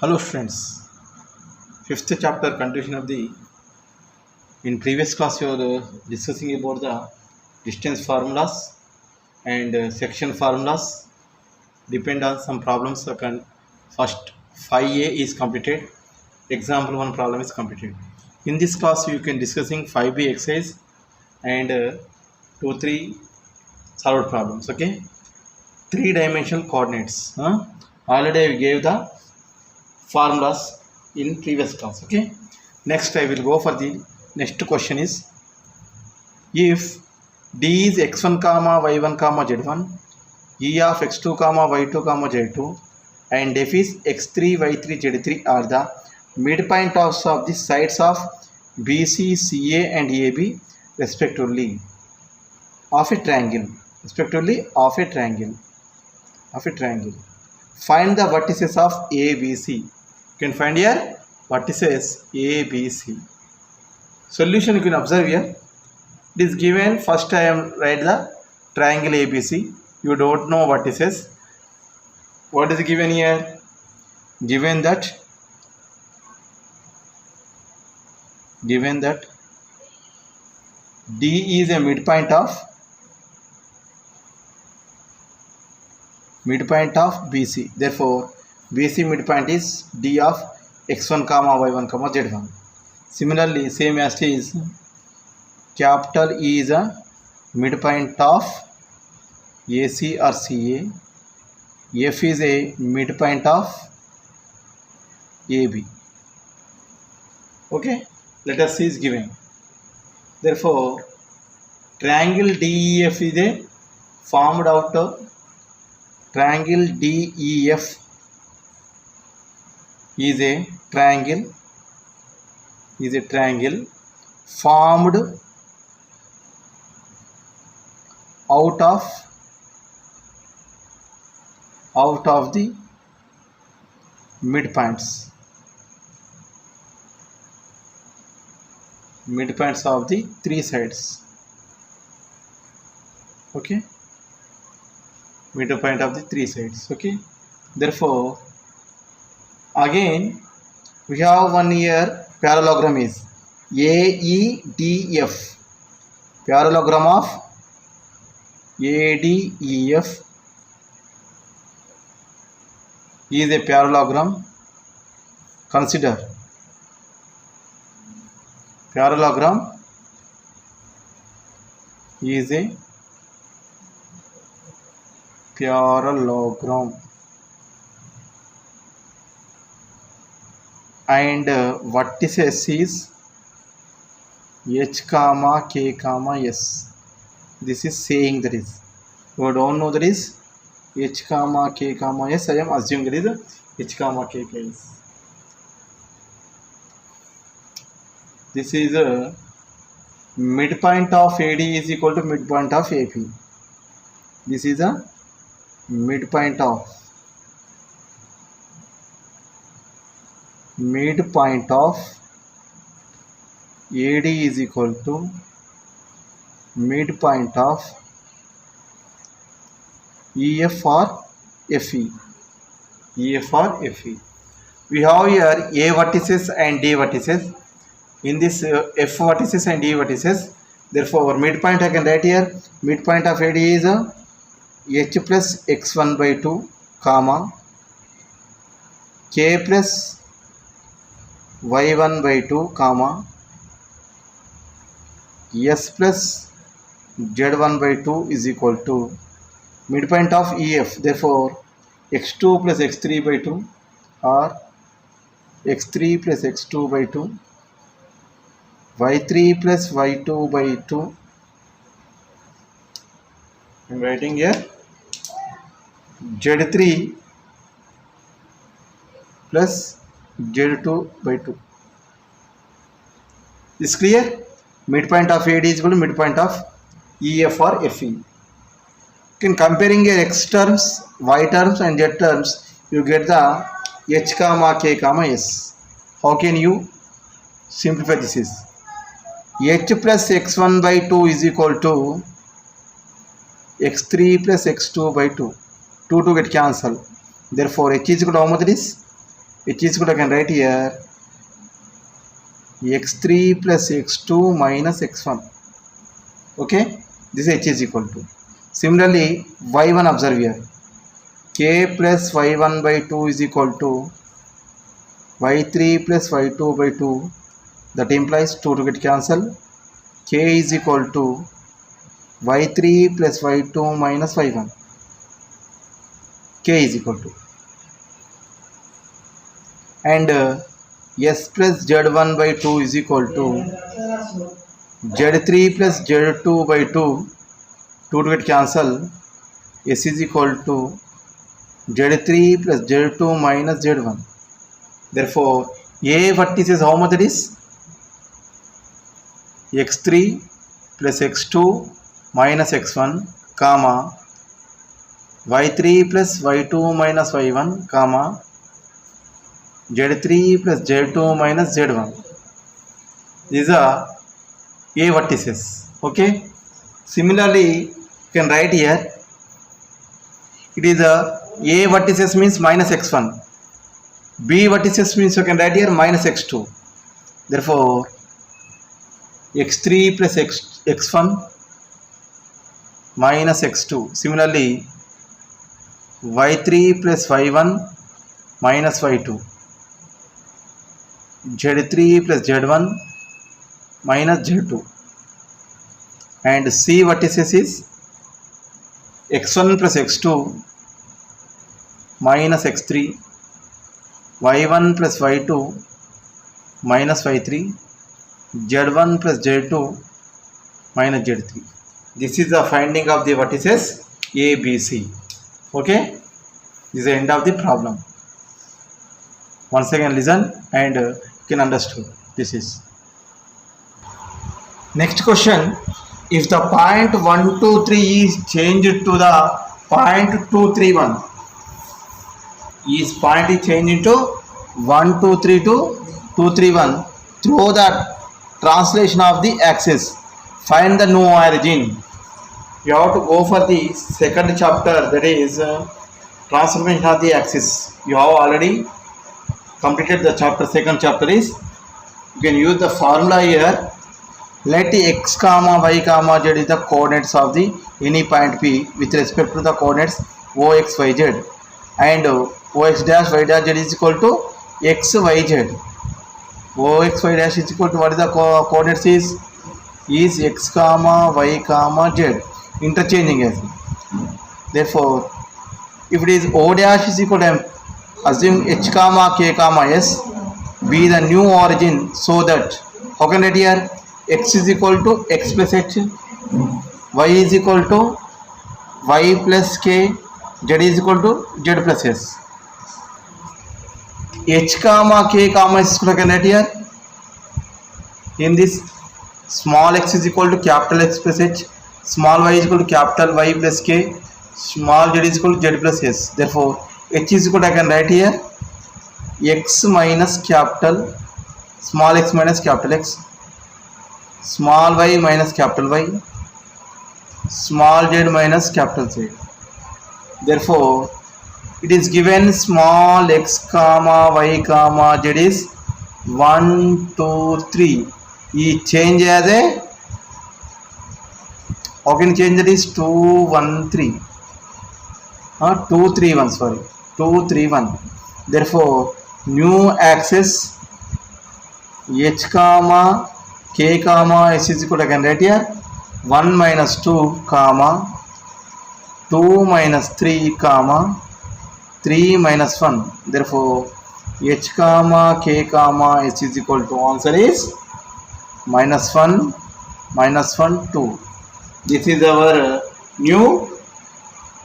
Hello friends, fifth chapter continuation of the in previous class we were discussing about the distance formulas and section formulas depend on some problems. First 5a is completed, example 1 problem is completed. In this class you can discussing 5b exercise and 2-3 solved problems. Okay, 3-dimensional coordinates. Already I gave the formulas in previous class. Okay, next I will go for the next question is, if d is x1 comma y1 comma z1, e of x2 comma y2 comma z2 and f is x3 y3 z3 are the midpoint of the sides of bc, ca and ab respectively of a triangle, find the vertices of abc. You can find here vertices abc. Solution you can observe here. It is given, first I am write the triangle abc. You don't know vertices. What is given here? Given that d is a midpoint of bc. Therefore bc midpoint is d of x1 comma y1 comma z1. Similarly, same as is capital E is a midpoint of AC or CA. F is a midpoint of AB. Okay, let us see is given. Therefore, triangle DEF is a formed out of triangle DEF is a triangle formed out of the midpoints of the three sides. Okay, midpoint of the three sides. Okay, therefore again we have one here parallelogram is AEDF. Parallelogram of ADEF is a parallelogram. Consider parallelogram is a parallelogram and vertices is h comma k comma s. This is saying that is, you don't know that is h comma k comma s. I am assuming that is h comma k is. This is a midpoint of AD is equal to midpoint of AP. This is a midpoint of AD is equal to midpoint of EF or FE. We have here A vertices and D vertices. In this F vertices and D vertices, therefore midpoint I can write here. Midpoint of AD is h plus x1 by 2 comma k plus y1 by 2 comma s plus z1 by 2 is equal to midpoint of EF. Therefore x2 plus x3 by 2 or x3 plus x2 by 2, y3 plus y2 by 2. I am writing here z3 plus z2 by 2. Is clear? Midpoint of AD is equal to midpoint of EF or FE. In comparing your x terms, y terms and z terms, you get the h comma k comma s. How can you simplify this? Is h plus x1 by 2 is equal to x3 plus x2 by 2. 2 get cancelled. Therefore h is equal to how much it is? H is equal to, I can write here x3 plus x2 minus x1. Okay, this H is equal to. Similarly, y1 observe here. K plus y1 by 2 is equal to y3 plus y2 by 2. That implies 2 to get cancelled. K is equal to y3 plus y2 minus y1. K is equal to. And S plus Z1 by 2 is equal to Z3 plus Z2 by 2. 2 to get cancel. S is equal to Z3 plus Z2 minus Z1. Therefore, A vertices how much it is? X3 plus X2 minus X1, comma Y3 plus Y2 minus Y1, comma Z3 plus Z2 minus Z1. These are A vertices. Okay. Similarly, you can write here. It is a vertices means minus X1. B vertices means you can write here minus X2. Therefore, X3 plus X1 minus X2. Similarly, Y3 plus Y1 minus Y2. Z3 plus Z1 minus Z2. And C vertices is X1 plus X2 minus X3, Y1 plus Y2 minus Y3, Z1 plus Z2 minus Z3. This is the finding of the vertices A, B, C. Okay, this is the end of the problem. Once again listen and you can understand. This is next question. If the point 1, 2, 3 is changed to the point 2, 3, 1, is point is changed into 1, 2, 3 to 2, 3, 1 through the translation of the axis. Find the new origin. You have to go for the second chapter, that is transformation of the axis. You have already completed the chapter. Second chapter is, you can use the formula here. Let x comma y comma z is the coordinates of the any point P with respect to the coordinates ox y z, and ox dash y dash z is equal to x y z. Ox y dash is equal to what is the coordinates is x comma y comma z, interchanging as. Therefore, if it is O dash is equal to M, assume h comma k comma s be the new origin, so that how can I write here? X is equal to x plus h, y is equal to y plus k, z is equal to z plus s. H comma k comma s I can write here. In this, small x is equal to capital X plus h, small y is equal to capital Y plus k, small z is equal to z plus s. Therefore, h is equal to, I can write here, x minus capital small x minus capital X, small y minus capital Y, small z minus capital Z. Therefore, it is given small x comma y comma z is 1, 2, 3. E change as a, how can change that is 2, 1, 3. 2, 3, 1, sorry. 2, 3, 1. Therefore, new axis h comma k comma s is equal to, I can write here, 1 minus 2 comma 2 minus 3 comma 3 minus 1. Therefore, h comma k comma s is equal to, answer is minus 1, 2. This is our new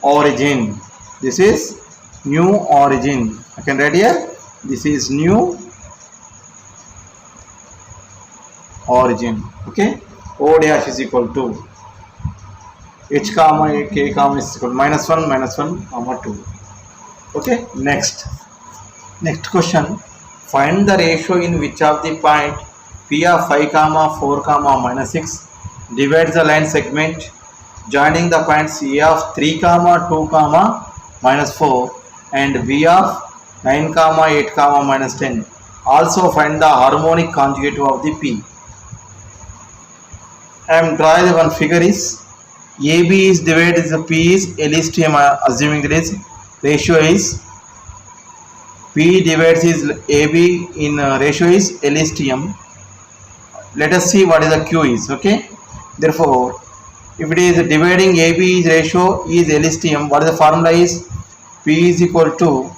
origin. This is new origin. I can write here, this is new origin. Okay, O dash is equal to h comma k comma is equal to minus 1, comma 2. Okay, next question. Find the ratio in which of the point P of 5 comma 4 comma minus 6 divides the line segment joining the points A of 3 comma 2 comma minus 4 and B of 9 comma 8 comma minus 10. Also find the harmonic conjugative of the P. I am drawing one figure is AB is divided the P is L is to M, assuming that is ratio is P divides is AB in ratio is L is to M. Let us see what is the Q is. Okay, therefore if it is dividing AB ratio is L is to M, what is the formula is P is equal to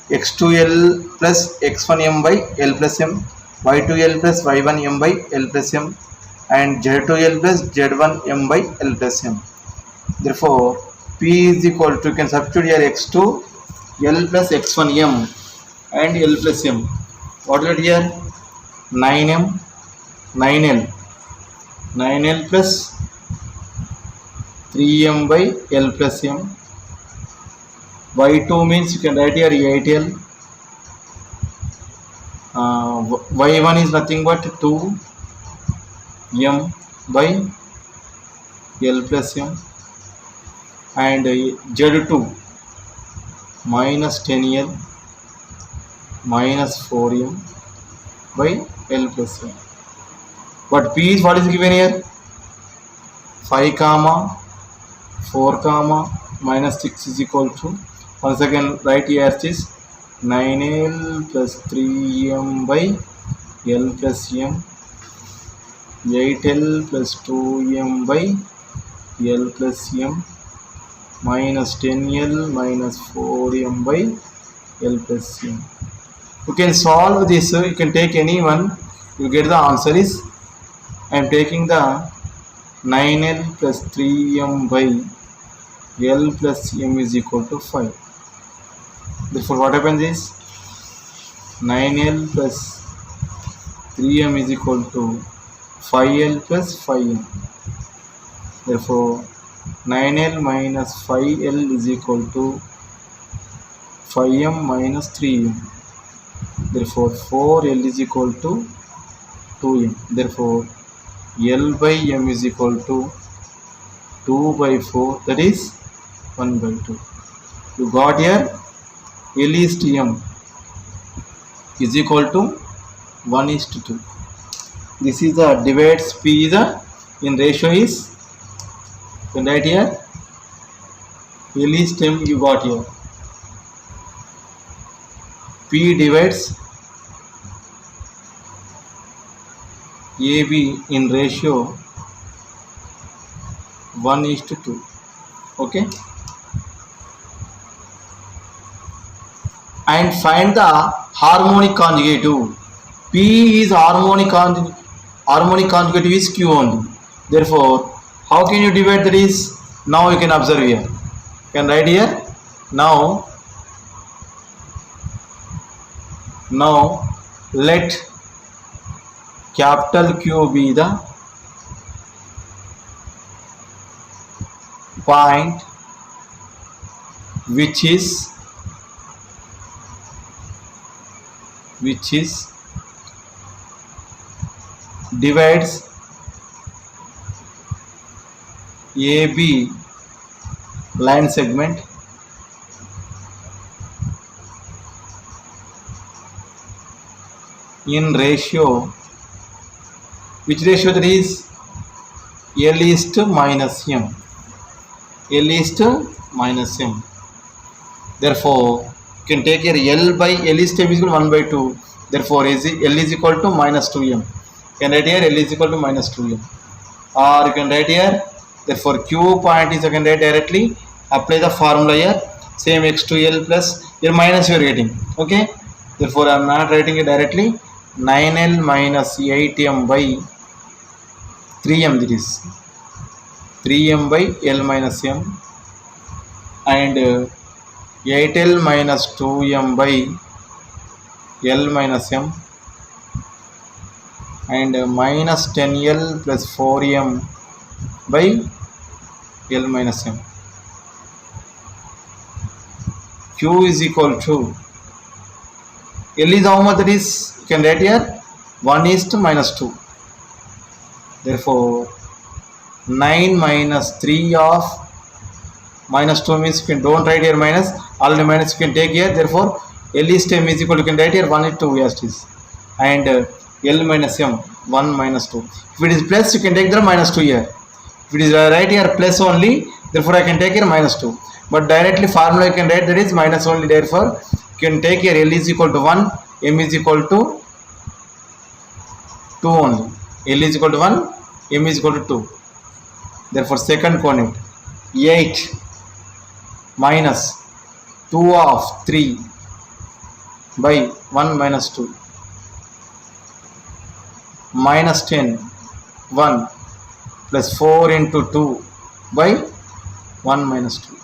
x2L plus x1M by L plus M, y2L plus y1M by L plus M, and z2L plus z1M by L plus M. Therefore P is equal to, you can substitute here x2 L plus x1M and L plus M. What is it here? 9M 9L plus 3M by L plus M. Y2 means you can write here 8L. Y1 is nothing but 2M by L plus M, and Z2 minus 10L minus 4M by L plus M. But P is what is given here? 5 comma 4 comma minus 6 is equal to, once again write here is 9L plus 3M by L plus M, 8L plus 2M by L plus M, minus 10L minus 4M by L plus M. You can solve this, you can take any one, you get the answer is, I am taking the 9L plus 3M by L plus M is equal to 5. Therefore what happens is 9L plus 3M is equal to 5L plus 5M. Therefore 9L minus 5L is equal to 5M minus 3M. Therefore 4L is equal to 2M. Therefore L by M is equal to 2 by 4, that is 1 by 2. You got here L is to M is equal to 1 is to 2. This is the divides P is the in ratio is, you can write here L is to M, you got here P divides AB in ratio 1 is to 2. Okay, and find the harmonic conjugative. P is harmonic conjugative is Q only. Therefore how can you divide that is? Now you can observe here, you can write here now let capital Q be the point which is divides AB line segment in ratio, which ratio that is? L is to minus M. L is to minus M. Therefore you can take here L by L is to M is equal to 1 by 2. Therefore L is equal to minus 2M. You can write here L is equal to minus 2M. Or you can write here, therefore Q point is, you can write directly, apply the formula here, same x2L plus, here minus you are getting. Okay, therefore I am not writing it directly, 9L minus 8M by 3M, that is 3M by L minus M, and 8L minus 2M by L minus M, and minus 10L plus 4M by L minus M. Q is equal to, L is how much, that is, you can write here 1 is to minus 2. Therefore 9 minus 3 of minus 2 means you can don't write here minus, already minus you can take here. Therefore L is to M is equal to, you can write here 1 is 2 as it is, and L minus M 1 minus 2. If it is plus, you can take the minus 2 here. If it is right here plus only, therefore I can take here minus 2. But directly formula you can write that is minus only, therefore you can take here L is equal to 1, M is equal to 2 only. L is equal to 1, M is equal to 2. Therefore second coordinate 8 minus 2 of 3 by 1 minus 2 minus 10 1 plus 4 into 2 by 1 minus 2.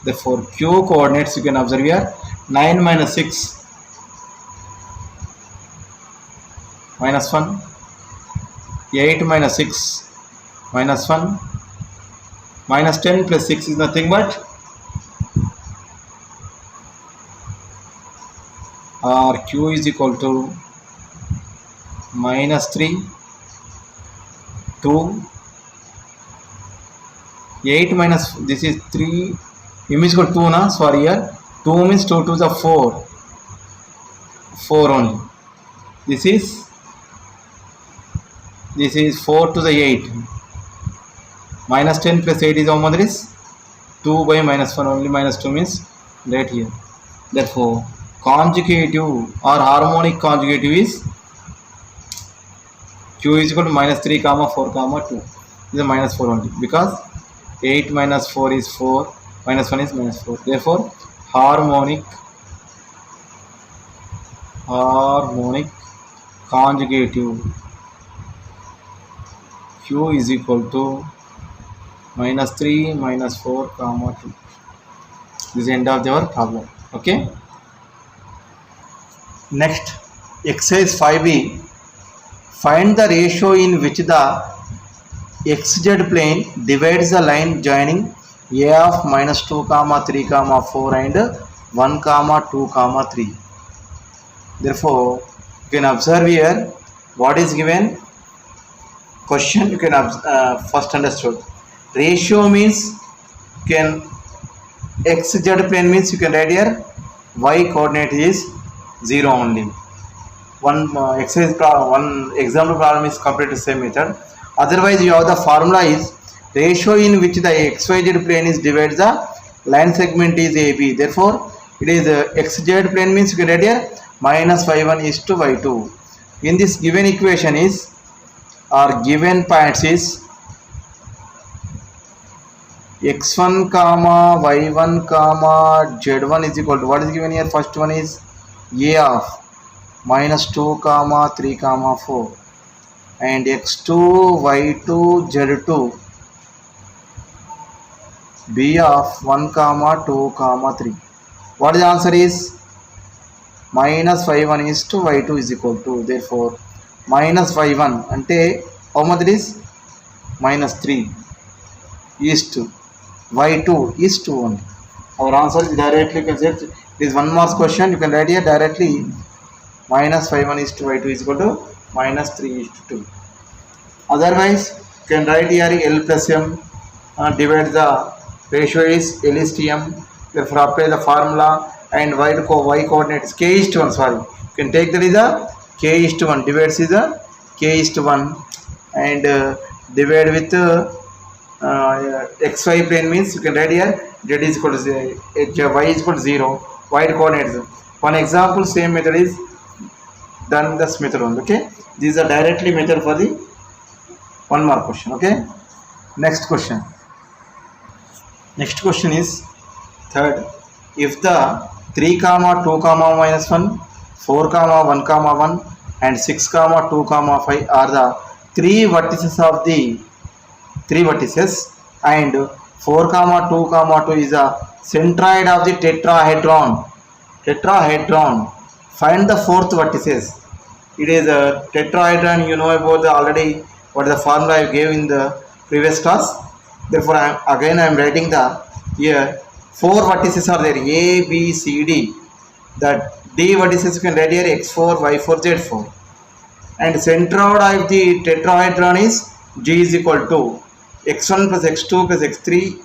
Therefore Q coordinates you can observe here 9 minus 6 minus 1, 8 minus 6 minus 1, minus 10 plus 6 is nothing but Q is equal to minus 3, 2, 8 minus, this is 3, M is equal to 2 na, sorry here, 2 means 2 to the 4 only. This is 4 to the 8. Minus 10 plus 8 is how much is? 2 by minus 1 only, minus 2 means right here. Therefore conjugative or harmonic conjugative is Q is equal to minus 3 comma 4 comma 2. This is minus 4 only, because 8 minus 4 is 4, minus 1 is minus 4. Therefore harmonic conjugative Q is equal to minus 3 minus 4 comma 2. This is the end of our problem. Okay. Next, exercise 5b. Find the ratio in which the xz plane divides the line joining a of minus 2 comma 3 comma 4 and 1 comma 2 comma 3. Therefore you can observe here what is given. Question you can first understood. Ratio means you can xz plane means you can write here y coordinate is 0 only. One example problem is completely the same method. Otherwise you have the formula is ratio in which the xyz plane is divides the line segment is AB. Therefore it is xz plane means you can write here minus y1 is to y2. In this given equation is or given points is x1 comma y1 comma z1 is equal to, what is given here? First one is a of minus 2 comma 3 comma 4 and x2 y2 z2 b of 1 comma 2 comma 3. What is the answer is minus y1 is to y2 is equal to, therefore minus y1 ante how much it is minus 3 is to y2 is to 1. Our answer is directly considered. It is 1 marks question. You can write here directly minus y1 is to y2 is equal to minus 3 is to 2. Otherwise you can write here L plus M divide the ratio is L is to M. Therefore apply the formula and y coordinate is k is to 1. Sorry, you can take that is a k is to 1 divides is a k is to 1 and divide with xy plane means you can write here z is equal to y is equal to 0. Y coordinates. One example same method is done this method only. Okay, these are directly method for the 1 mark question. Okay, next question is third. If the 3 comma 2 comma minus 1 4 comma 1 comma 1 and 6 comma 2 comma 5 are the 3 vertices of the 3 vertices and 4 comma 2 comma 2 is the centroid of the tetrahedron. Find the fourth vertices. It is a tetrahedron. You know about the already what is the formula I gave in the previous class. Therefore I am writing the here 4 vertices are there, A, B, C, D. That D vertices you can write here x4, y4, z4. And centroid of the tetrahedron is G is equal to x1 plus x2 plus x3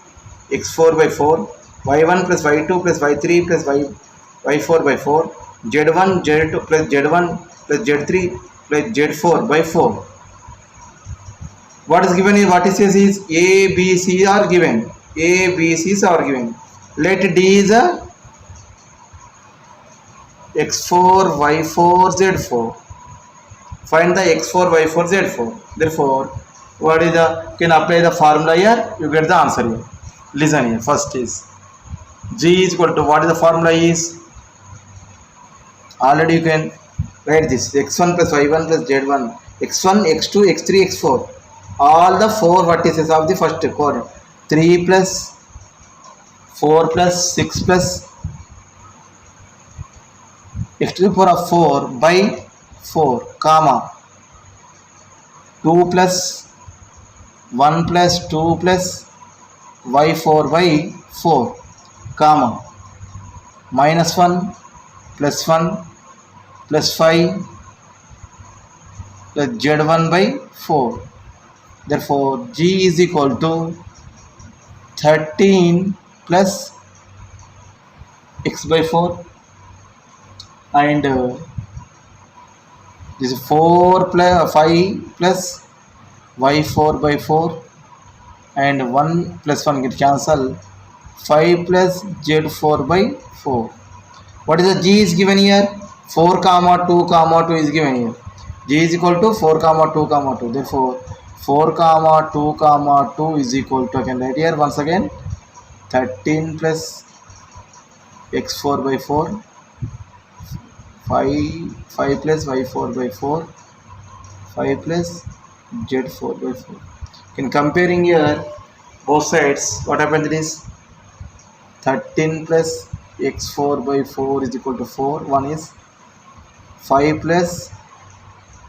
x4 by 4, y1 plus y2 plus y3 plus y4 by 4, z1 z2 plus z1 plus z3 plus z4 by 4. What is given is, what it says is a, b, c are given. A, b, c are given. Let d is a x4, y4, z4. Find the x4, y4, z4. Therefore, what is the, can apply the formula here, you get the answer here. Listen here. First is g is equal to, what is the formula is, already you can write this, x1 plus y1 plus z1, x1, x2, x3, x4, all the 4 vertices of the first quadrant, 3 plus 4 plus 6 plus x to the power of 4 by 4, comma 2 plus 1 plus 2 plus y4 by 4, comma minus 1 plus 1 plus 5 plus z1 by 4. Therefore, g is equal to 13 plus x by 4, and this is 4 plus 5 plus y4 by 4, and 1 plus 1 get cancel, 5 plus z4 by 4. What is the g is given here? 4 comma 2 comma 2 is given here. G is equal to 4 comma 2 comma 2. Therefore, 4 comma 2 comma 2 is equal to, I can write here once again, 13 plus x4 by 4, 5 plus y4 by 4, 5 plus z4 by 4. In comparing here both sides, what happens is 13 plus x4 by 4 is equal to 4. One is 5 plus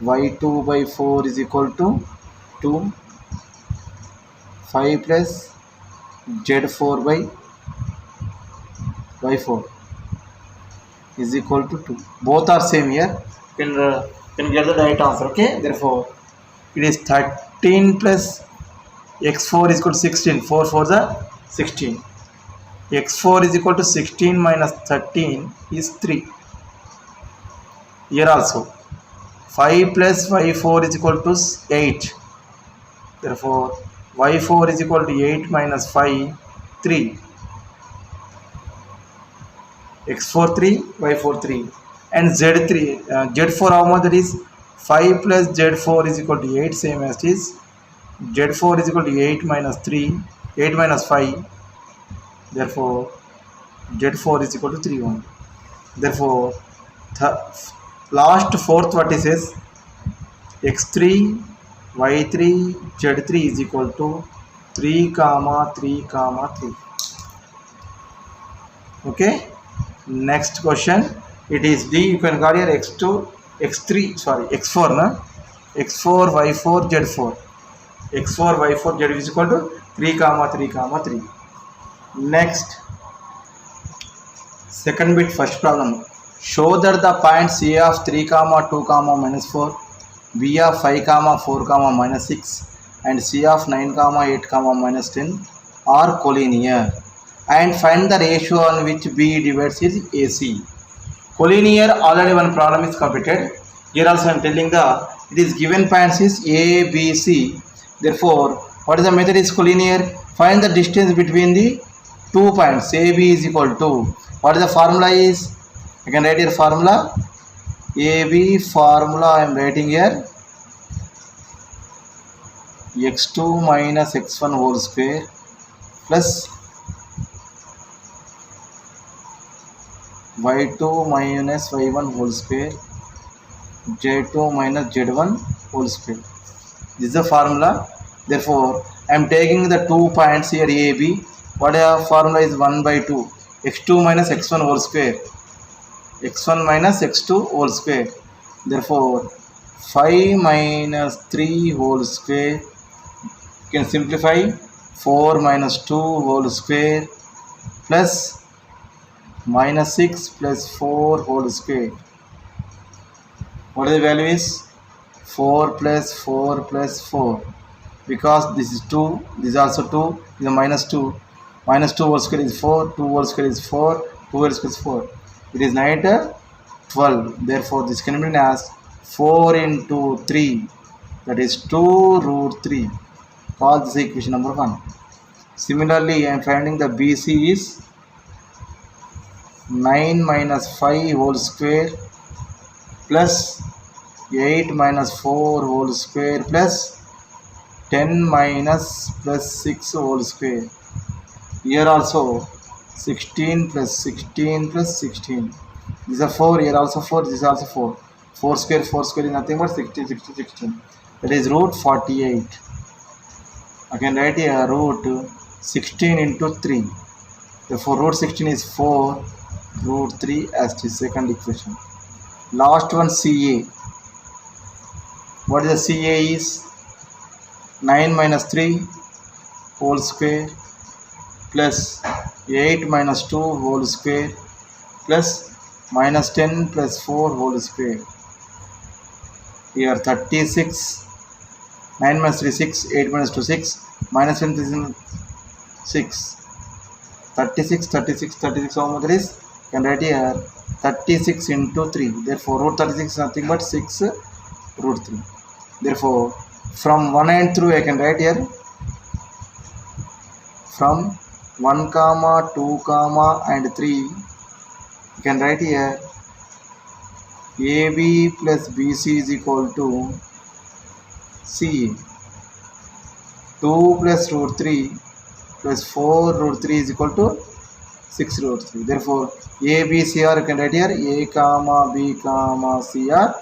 y2 by 4 is equal to 2. 5 plus z4 by y4 is equal to 2. Both are same here. Can get the right answer. Okay. Therefore, it is 13 plus x4 is equal to 16. 4 for the 16. x4 is equal to 16 minus 13 is 3. Here also 5 plus y4 is equal to 8. Therefore, y4 is equal to 8 minus 5, 3. x4 3, y4 3, and z3 z4 how much, that is 5 plus z4 is equal to 8, same as this. Z4 is equal to 8 minus 3, 8 minus 5. Therefore, z4 is equal to 3 only. Therefore, last fourth vertices x3, y3, z3 is equal to 3 comma 3 comma 3. Okay. Next question, it is D. You can got here x2, x3, sorry, x4, na? x4, y4, z4. x4, y4, z is equal to 3 comma 3 comma 3. Next, second bit, first problem. Show that the points A of 3 comma 2 comma minus 4, B of 5 comma 4 comma minus 6, and C of 9 comma 8 comma minus 10 are collinear, and find the ratio on which B divides his AC. Collinear, already one problem is completed. Here also I am telling the, it is given points is A, B, C. Therefore, what is the method is collinear? Find the distance between the 2 points. A, B is equal to, what is the formula is? I can write here formula. A, B formula I am writing here. x2 minus x1 whole square plus y2 minus y1 whole square, z2 minus z1 whole square. This is the formula. Therefore, I am taking the 2 points here A, B. What the formula is 1 by 2. x2 minus x1 whole square. x1 minus x2 whole square. Therefore, 5 minus 3 whole square. You can simplify 4 minus 2 whole square plus minus 6 plus 4 whole square. What is the value is? 4 plus 4 plus 4. Because this is 2, this is also 2, this is minus 2. Minus 2 whole square is 4, 2 whole square is 4, 2 whole square is 4. It is 9 to 12. Therefore, this can be written as 4 into 3. That is 2 root 3. Call this equation number 1. Similarly, I am finding the BC is 9 minus 5 whole square plus 8 minus 4 whole square plus 10 minus plus 6 whole square. Here also 16 plus 16 plus 16. These are 4. Here also 4. This is also 4. 4 square is nothing but 16, 16, 16. That is root 48. I can write here root 16 into 3. Therefore, root 16 is 4 root 3 as the second equation. Last one, CA. What is the CA is? 9 minus 3 whole square plus 8 minus 2 whole square plus minus 10 plus 4 whole square. Here 36. 9 minus 3 6, 8 minus 2 6, minus 10 is 6. 36, 36, 36 how much is? Can write here 36 into 3. Therefore, root 36 is nothing but 6 root 3. Therefore, from 1 and through I can write here from 1 comma 2 comma and 3. You can write here AB plus BC is equal to CA. 2 plus root 3 plus 4 root 3 is equal to 6 root 3. Therefore, A, B, C are, you can write here A comma B comma C are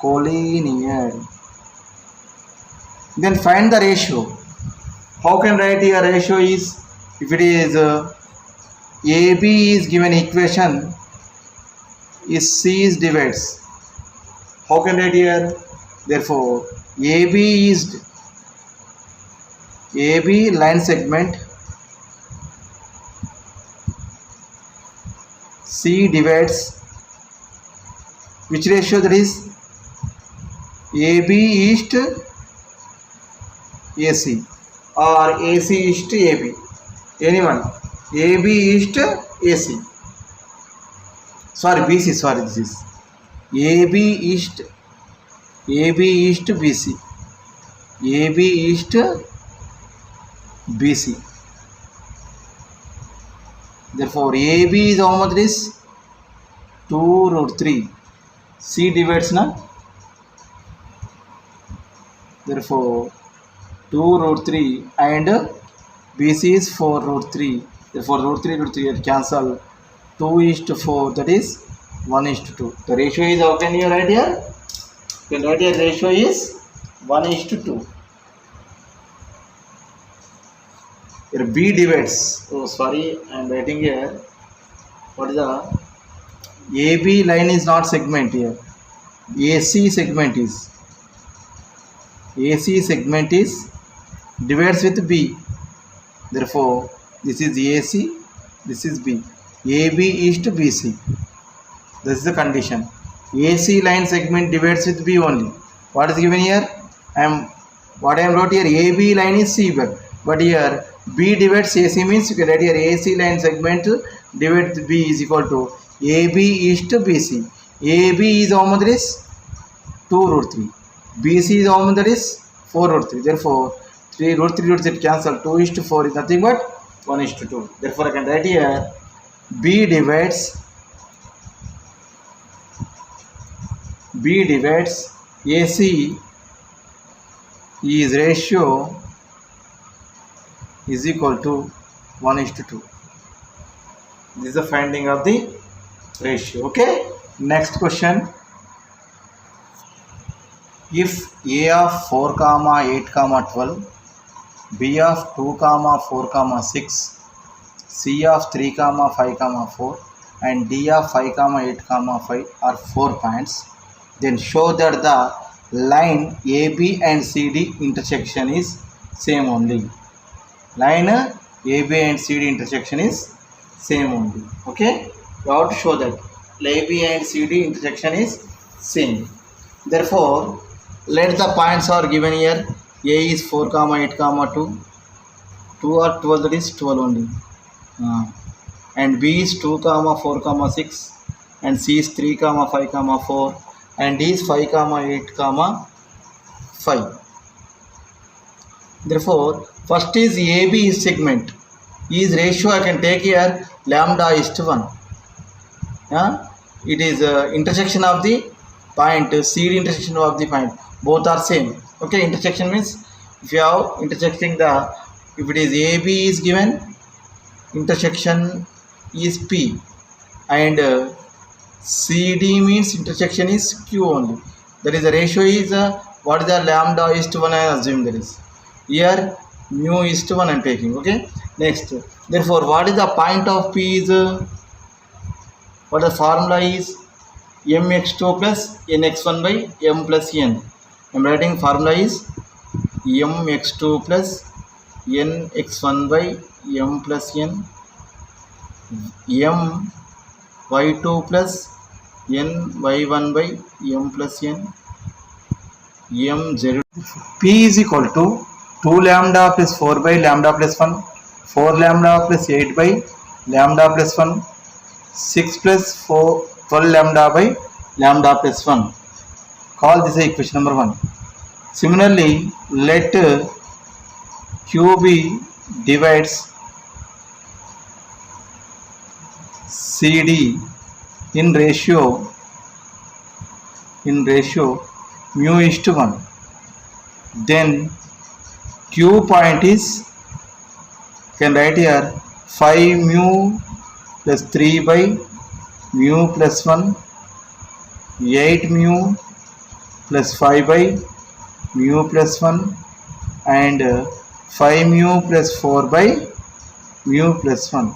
collinear. Then find the ratio. How can write here ratio is, if it is AB is given equation is C is divides. How can write here? Therefore, AB line segment, C divides which ratio, that is AB is to AC or AC is to AB. Anyone. AB is to AC. Sorry, BC. Sorry, this is AB is to BC. AB is to BC. Therefore, AB is how much is 2 root 3. C divides na. Therefore, 2 root 3 and BC is 4 root 3. Therefore, root 3 cancel. 2 is to 4, that is 1 is to 2. The ratio is, how can you write here? You can write here ratio is 1 is to 2. Here B divides. Oh, sorry, I am writing here. What is the AB line is not segment here. AC segment is. AC segment is divides with B. Therefore, this is AC, this is B. AB is to BC. This is the condition. AC line segment divides with B only. What is given here? What I am wrote here, AB line is C, but here B divides AC means you can write here AC line segment divides B is equal to AB is to BC. AB is how much is 2 root 3. BC is how much is 4 root 3. Therefore, 3 root 3 cancel. 2 is to 4 is nothing but 1 is to 2. Therefore, I can write here B divides AC is ratio is equal to 1 is to 2. This is the finding of the ratio. Okay. Next question. If A of 4 comma 8 comma 12, B of 2 comma 4 comma 6, C of 3 comma 5 comma 4 and D of 5 comma 8 comma 5 are 4 points, then show that the line AB and CD intersection is same only. Line AB and CD intersection is same only. Okay, you have to show that AB and CD intersection is same. Therefore, let the points are given here. A is 4 comma 8 comma 2, 2 or 12, that is 12 only. And B is 2 comma 4 comma 6, and C is 3 comma 5 comma 4 and D is 5 comma 8 comma 5. Therefore, first is AB is segment. E is ratio I can take here lambda is to 1. It is intersection of the point, CD intersection of the point. Both are same. Okay, intersection means if you have intersecting the, if it is AB is given, intersection is P, and CD means intersection is Q only. That is the ratio is what is the lambda is to 1 I assume that is. Here mu is to 1 I am taking. Okay. Next. Therefore, what is the point of P is what the formula is mx2 plus nx1 by m plus n. I am writing formula is mx2 plus nx1 by m plus n, m y2 plus n y1 by m plus n, m z. P is equal to 2 lambda plus 4 by lambda plus 1, 4 lambda plus 8 by lambda plus 1, 6 plus 4, 12 lambda by lambda plus 1. Call this equation number 1. Similarly, let QB divides CD in ratio mu is to 1. Then Q point is, can write here 5 mu plus 3 by mu plus 1, 8 mu plus 5 by mu plus 1 and 5 mu plus 4 by mu plus 1.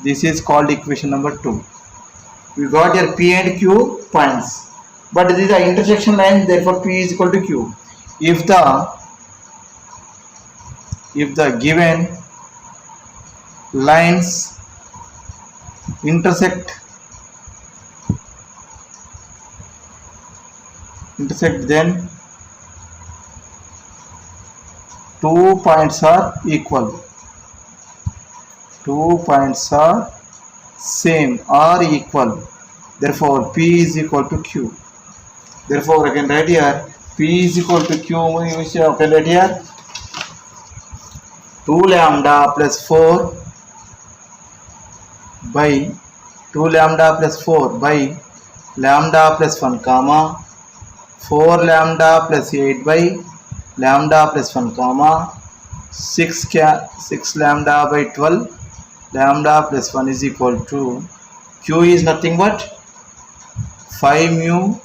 This is called equation number 2. We got here P and Q points, but this is the intersection line, therefore P is equal to Q. If the given lines intersect, then 2 points are equal, 2 points are same or equal, therefore P is equal to Q. Therefore I can write here P is equal to Q, which I can write here 2 lambda plus 4 by 2 lambda plus 4 by lambda plus 1 comma 4 lambda plus 8 by lambda plus 1 comma 6 lambda by 12 lambda plus 1 is equal to Q is nothing but 5 mu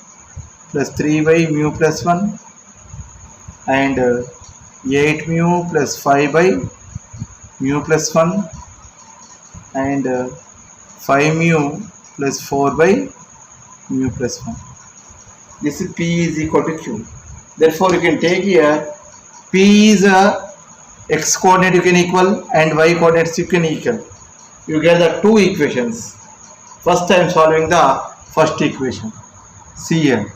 plus 3 by mu plus 1 and 8 mu plus 5 by mu plus 1 and 5 mu plus 4 by mu plus 1. This is P is equal to Q. Therefore, you can take here P is a x coordinate you can equal and y coordinates you can equal. You get the two equations. First I am solving the first equation. See here.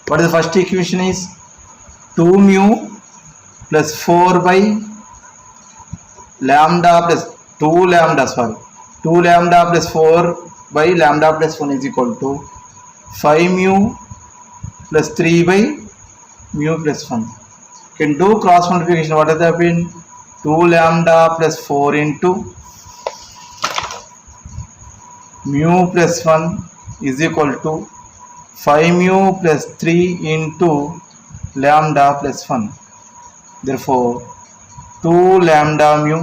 What is the first equation is 2 mu plus 4 by lambda plus 2 lambda plus 4 by lambda plus 1 is equal to 5 mu plus 3 by mu plus 1. Can do cross multiplication. What has happened? 2 lambda plus 4 into mu plus 1 is equal to 5 mu plus 3 into lambda plus 1. Therefore, 2 lambda mu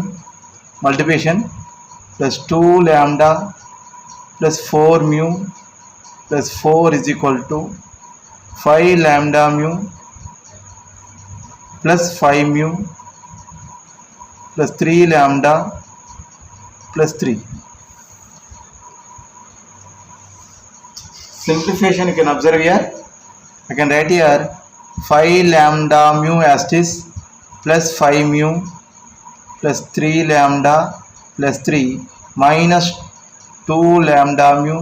multiplication plus 2 lambda plus 4 mu plus 4 is equal to 5 lambda mu plus 5 mu plus 3 lambda plus 3. Simplification you can observe here. I can write here 5 lambda mu as it is plus 5 mu plus 3 lambda plus 3 minus 2 lambda mu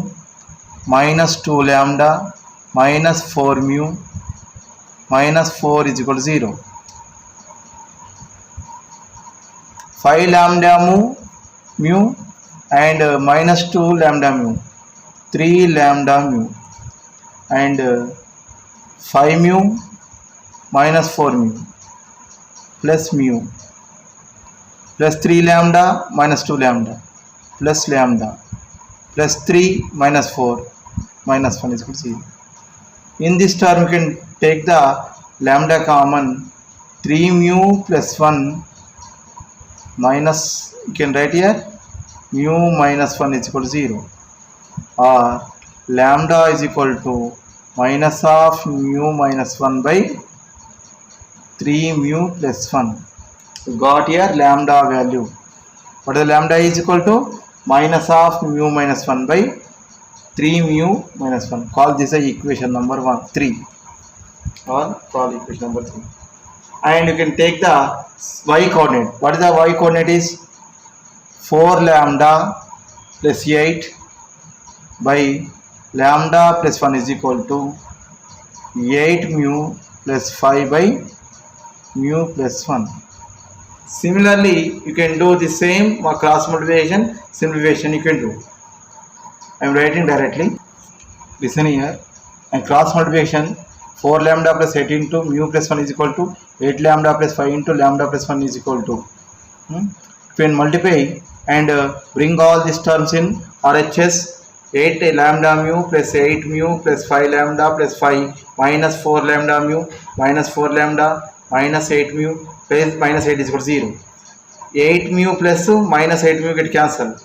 minus 2 lambda minus 4 mu minus 4 is equal to 0. 5 lambda mu and minus 2 lambda mu. 3 lambda mu and 5 mu minus 4 mu plus mu plus 3 lambda minus 2 lambda plus lambda plus 3 minus 4 minus 1 is equal to 0. In this term you can take the lambda common. 3 mu plus 1 minus, you can write here mu minus 1 is equal to 0, or lambda is equal to minus of mu minus 1 by 3 mu plus 1. You got here lambda value. What is the lambda is equal to? Minus of mu minus 1 by 3 mu minus 1. Call this a equation number 3, or call equation number 3. And you can take the y coordinate. What is the y coordinate is? 4 lambda plus 8 by lambda plus 1 is equal to 8 mu plus 5 by mu plus 1. Similarly, you can do the same cross multiplication, simplification you can do. I am writing directly. Listen here. And cross multiplication, 4 lambda plus 8 into mu plus 1 is equal to 8 lambda plus 5 into lambda plus 1 is equal to. You can multiply and bring all these terms in RHS. 8 lambda mu plus 8 mu plus 5 lambda plus 5 minus 4 lambda mu minus 4 lambda minus 8 mu plus minus 8 is equal to 0. 8 mu plus minus 8 mu get cancelled.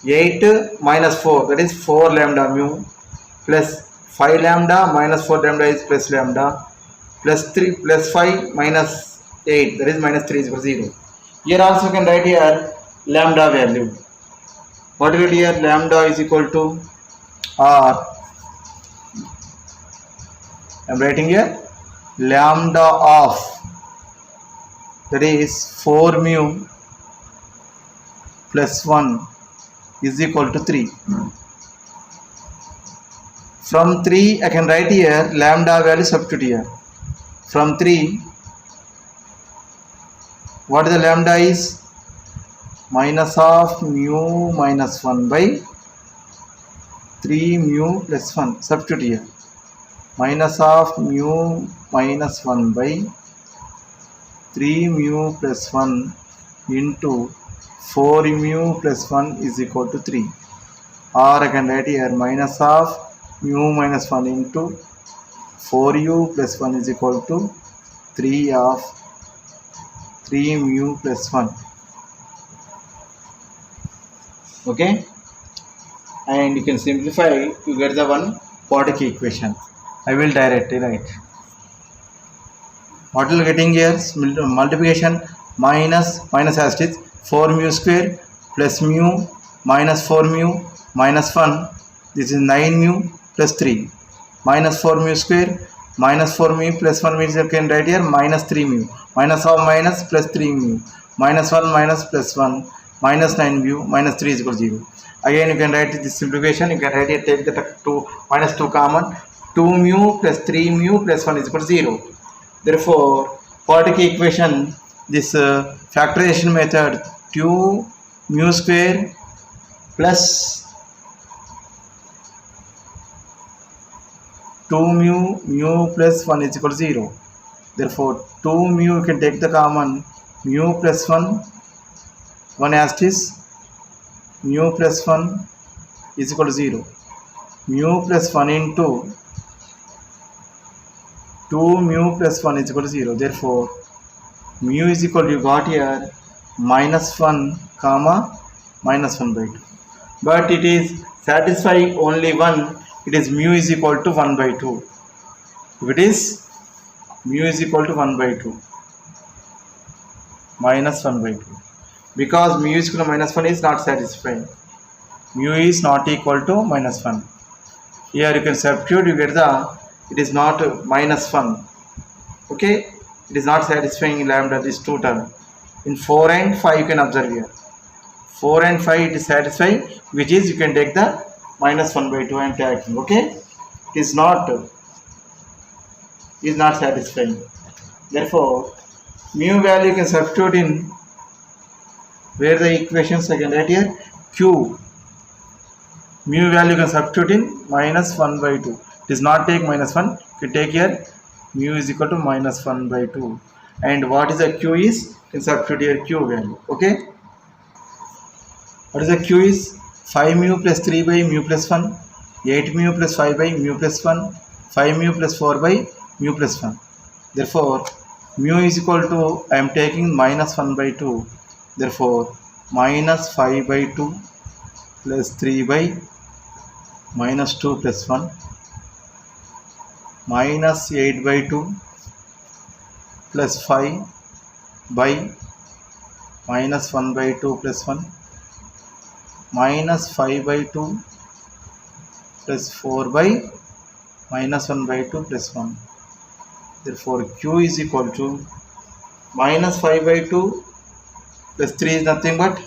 8 minus 4, that is 4 lambda mu plus 5 lambda minus 4 lambda is plus lambda plus 3 plus 5 minus 8, that is minus 3 is equal to 0. Here also you can write here lambda value. What will here? Lambda is equal to, or I am writing here lambda of, that is 4 mu plus 1 is equal to 3. From 3 I can write here lambda value, substitute here. From 3, what is the lambda is? Minus of mu minus 1 by 3 mu plus 1. Substitute here. Minus of mu minus 1 by 3 mu plus 1 into 4 mu plus 1 is equal to 3. Or I can write here minus of mu minus 1 into 4u plus 1 is equal to 3 of 3 mu plus 1. Okay, and you can simplify, you get the one quadratic equation. I will directly write. What will getting here? Multiplication minus as it is 4 mu square plus mu minus 4 mu minus 1. This is 9 mu plus 3 minus 4 mu square minus 4 mu plus 1 means you can write here minus 3 mu minus of minus plus 3 mu minus 1 minus plus 1 minus 9 mu minus 3 is equal to 0. Again you can write this simplification. You can write here, take the 2 minus 2 common. 2 mu plus 3 mu plus 1 is equal to 0. Therefore, quadratic equation, this factorization method, 2 mu square plus 2 mu plus 1 is equal to 0. Therefore, 2 mu you can take the common, mu plus 1 as it is, mu plus 1 is equal to 0. Mu plus 1 into 2 mu plus 1 is equal to 0. Therefore, mu is equal to, you got here minus 1 comma minus 1 by 2. But it is satisfying only one. It is mu is equal to 1 by 2. If it is mu is equal to 1 by 2 minus 1 by 2, because mu is equal to minus 1 is not satisfying. Mu is not equal to minus 1. Here you can substitute, you get the, it is not minus 1. Okay, it is not satisfying lambda, this two term. In 4 and 5 you can observe here. 4 and 5 it is satisfying, which is you can take the minus 1 by 2 and taking. Okay, it is not satisfying. Therefore, mu value you can substitute in where the equations I can write here q Mu value you can substitute in minus 1 by 2. It is not take minus 1. You take here mu is equal to minus 1 by 2. And what is the q is? You can substitute here q value. Okay. What is the q is? 5 mu plus 3 by mu plus 1. 8 mu plus 5 by mu plus 1. 5 mu plus 4 by mu plus 1. Therefore, mu is equal to, I am taking minus 1 by 2. Therefore, minus 5 by 2 plus 3 by minus 2 plus 1 minus 8 by 2 plus 5 by minus 1 by 2 plus 1 minus 5 by 2 plus 4 by minus 1 by 2 plus 1. Therefore, q is equal to minus 5 by 2 plus 3 is nothing but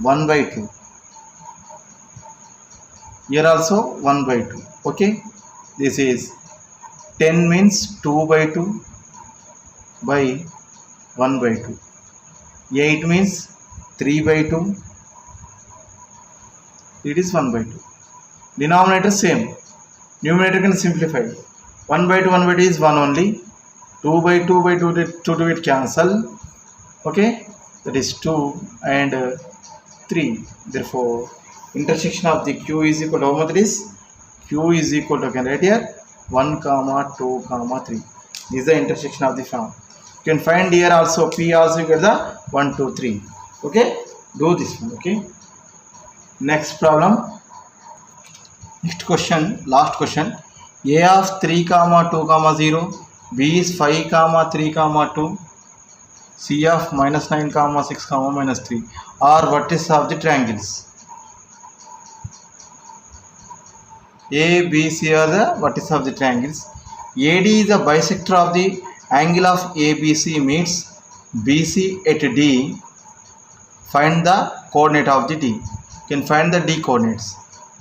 1 by 2. Here also 1 by 2. Okay. This is 10 means 2 by 2 by 1 by 2. 8 means 3 by 2. It is 1 by 2. Denominator same. Numerator can simplify. 1 by 2, 1 by 2 is 1 only. 2 by 2 by 2 to it cancel. Okay. That is 2 and 3. Therefore, intersection of the q is equal to how much it is? Q is equal to, can write here 1 comma 2 comma 3. This is the intersection of the form. You can find here also P also you get the 1 2 3. Okay, do this one. Okay, next problem. Next question, last question. A of 3 comma 2 comma 0, B is 5 comma 3 comma 2, C of minus 9 comma 6 comma minus 3 are vertices of the triangles. A, B, C are the vertices of the triangles. AD is the bisector of the angle of ABC meets BC at D. Find the coordinate of the D. You can find the D coordinates.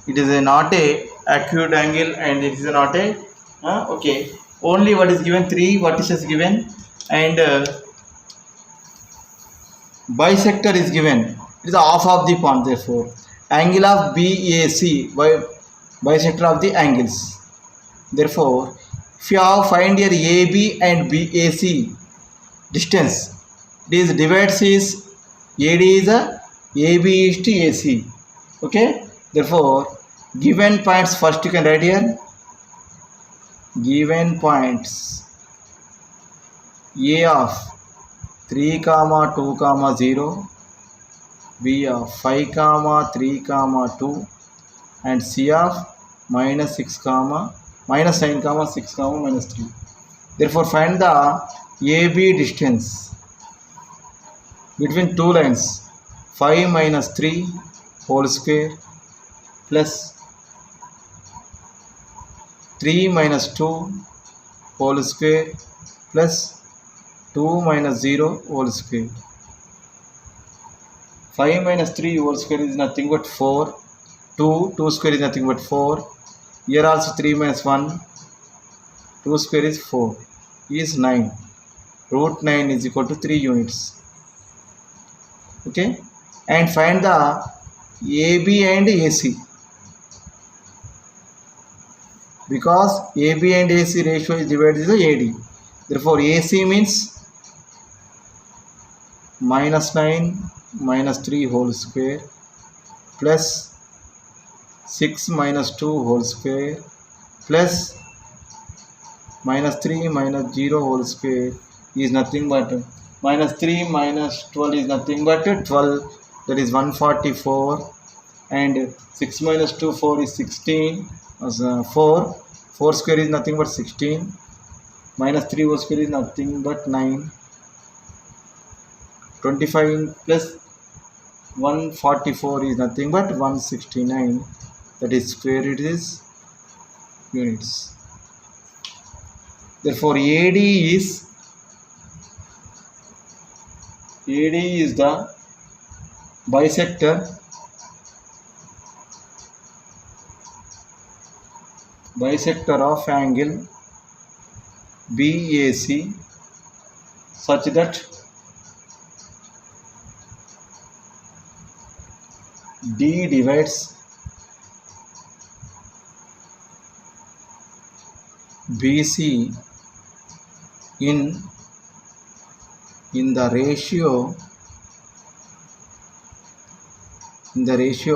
It is not a acute angle and it is not a okay. Only what is given, 3 vertices given and bisector is given. It is half of the point. Therefore, angle of BAC by bisector of the angles. Therefore, if you have find here AB and BAC distance, this divides is AD is a AB is to AC. Okay. Therefore, given points first you can write here. Given points A of 3 comma 2 comma 0, B of 5 comma 3 comma 2, and C of minus 6 comma minus 9 comma 6 comma minus 3. Therefore, find the AB distance between two lines. 5 minus 3 whole square plus 3 minus 2 whole square plus 2 minus 0 whole square. 5 minus 3 whole square is nothing but 4. 2 square is nothing but 4. Here also 3 minus 1. 2 square is 4. Is 9. Root 9 is equal to 3 units. Okay. And find the AB and AC. Because AB and AC ratio is divided by AD. Therefore, AC means minus 9 minus 3 whole square plus 6 minus 2 whole square plus minus 3 minus 0 whole square is nothing but minus 3 minus 12 is nothing but 12, that is 144, and 6 minus 2 4 is 16, 4 square is nothing but 16, minus 3 whole square is nothing but 9, 25 plus 144 is nothing but 169, that is square it is units. Therefore, AD is the bisector of angle BAC such that D divides BC in the ratio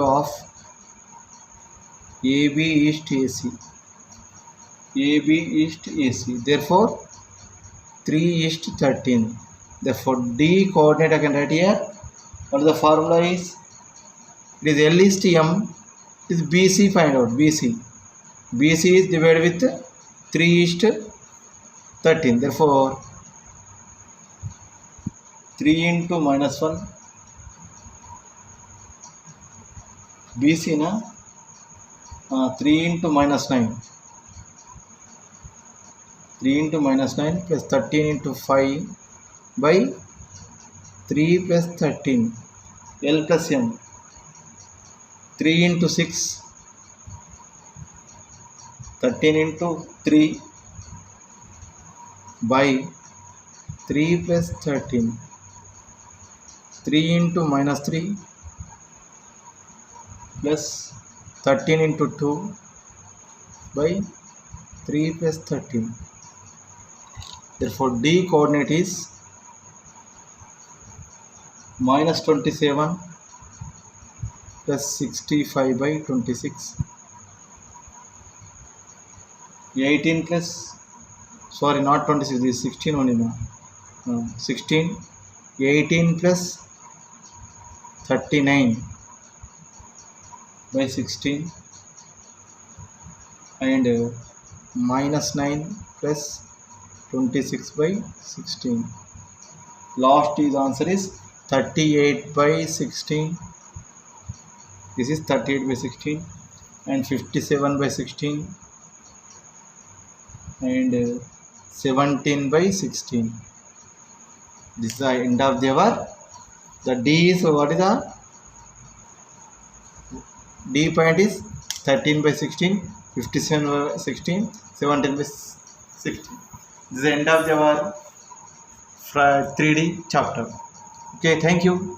of AB is to AC. AB is to AC. Therefore 3 is to 13. Therefore D coordinate I can write here. What the formula is? It is L is to M. It is BC, find out BC. BC is divided with 3 is to 13. Therefore 3 into minus 1. BC na 3 into minus 9. 3 into minus 9 plus 13 into 5 by 3 plus 13. L plus M. 3 into 6. 13 into 3 by 3 plus 13. 3 into minus 3 plus 13 into 2 by 3 plus 13. Therefore D coordinate is minus 27 plus 65 by 26. 18 plus, sorry, not 26, this is 16 only now. 16, 18 plus 39 by 16 and minus 9 plus 26 by 16. Last is answer is 38 by 16. This is 38 by 16 and 57 by 16 and 17 by 16. This is the end of the hour. The D is, what is the D point is 13 by 16, 57 by 16, 17 by 16. This is the end of our 3D chapter. Okay, thank you.